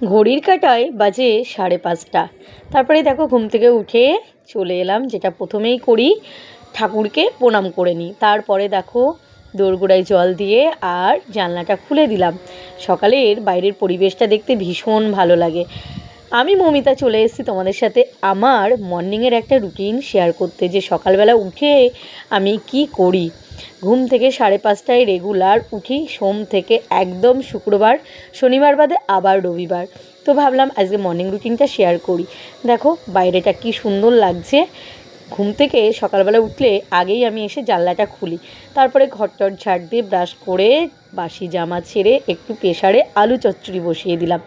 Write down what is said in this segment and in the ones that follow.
ঘড়ির কাঁটায় বাজে 5:30। তারপরে দেখো ঘুম থেকে উঠে চলে এলাম, যেটা প্রথমেই করি ঠাকুরকে প্রণাম করে নিই। তারপরে দেখো দোরগোড়ায় জল দিয়ে আর জানলাটা খুলে দিলাম। সকালের বাইরের পরিবেশটা দেখতে ভীষণ ভালো লাগে। আমি মৌমিতা চলে এসেছি তোমাদের সাথে আমার মর্নিংয়ের একটা রুটিন শেয়ার করতে, যে সকালবেলা উঠে আমি কি করি। ঘুম থেকে 5:30টায় রেগুলার উঠি, সোম থেকে একদম শুক্রবার, শনিবার বাদে আবার রবিবার। তো ভাবলাম আজকে মর্নিং রুটিনটা শেয়ার করি। দেখো বাইরেটা কি সুন্দর লাগছে। ঘুম থেকে সকালবেলা উঠলে আগেই আমি এসে জানলাটা খুলি, তারপরে ঘরটর ঝাড় দিয়ে ব্রাশ করে বাসি জামা ছেড়ে একটু প্রেসারে আলু চচ্চড়ি বসিয়ে দিলাম।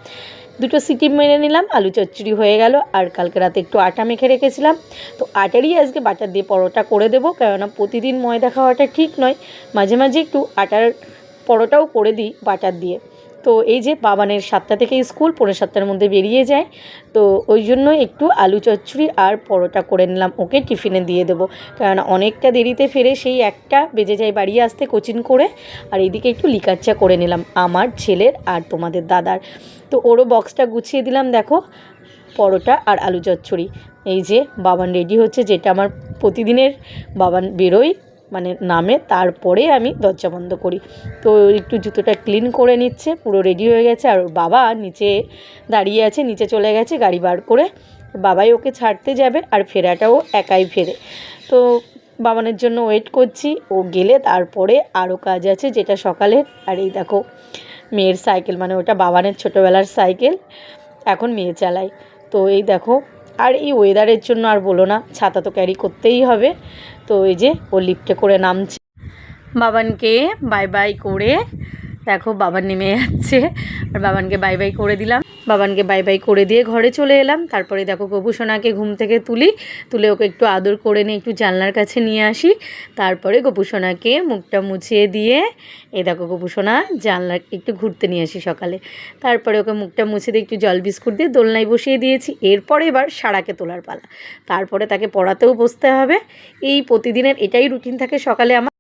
2টো সিটি মেরে নিলাম, আলু চচ্চড়ি হয়ে গেল। আর কালকে রাতে একটু আটা মেখে রেখেছিলাম, তো আটারই আজকে বাটার দিয়ে পরোটা করে দেবো, কেননা প্রতিদিন ময়দা খাওয়াটা ঠিক নয়। মাঝে মাঝে একটু আটার পরোটাও করে দিই বাটার দিয়ে। তো এই যে বাবানের 7টা থেকে স্কুল, 6:45টার মধ্যে বেরিয়ে যায়, তো ওই জন্য একটু আলু চচ্চড়ি আর পরোটা করে নিলাম, ওকে টিফিনে দিয়ে দেবো। কেননা অনেকটা দেরিতে ফেরে, সেই 1টা বেজে যায় বাড়ি আসতে কোচিং করে। আর এইদিকে একটু লিকার চা করে নিলাম আমার ছেলের আর তোমাদের দাদার। তো ওরও বক্সটা গুছিয়ে দিলাম। দেখো পরোটা আর আলু চচ্চড়ি। এই যে বাবান রেডি হচ্ছে, যেটা আমার প্রতিদিনের। বাবান বেরোই মানে নামে, তারপরে আমি দরজা বন্ধ করি। তো একটু জুতোটা ক্লিন করে নিচ্ছে, পুরো রেডি হয়ে গেছে। আর বাবা নিচে দাঁড়িয়ে আছে, নিচে চলে গেছে গাড়ি বার করে। বাবাই ওকে ছাড়তে যাবে, আর ফেরাটাও একাই ফেরে। তো বাবানের জন্য ওয়েট করছি, ও গেলে তারপরে আরও কাজ আছে, যেটা সকালের। আর এই দেখো মেয়ের সাইকেল, মানে ওটা বাবানের ছোটোবেলার সাইকেল, এখন মেয়ে চালায়। তো এই দেখো, আর এই ওয়েদারের জন্য আর বলো না, ছাতা তো ক্যারি করতেই হবে। তো এই যে ও লিফটে করে নামছে, বাবানকে বাই বাই করে দেখো বাবান নেমে যাচ্ছে। আর বাবানকে বাই বাই করে দিলাম, বাবানকে বাই বাই করে দিয়ে ঘরে চলে এলাম। তারপরে দেখো গোপুসোনাকে ঘুম থেকে তুলে ওকে একটু আদর করে নিয়ে একটু জানলার কাছে নিয়ে আসি। তারপরে গোপুসোনাকে মুখটা মুছিয়ে দিয়ে এই দেখো গোপুসোনা জানলার একটু ঘুরতে নিয়ে আসি সকালে। তারপরে ওকে মুখটা মুছে দিয়ে একটু জল বিস্কুট দিয়ে দোলনায় বসিয়ে দিয়েছি। এরপরে এবার সারাকে তোলার পালা, তারপরে তাকে পড়াতেও বসতে হবে। এই প্রতিদিনের এটাই রুটিন থাকে সকালে আমার।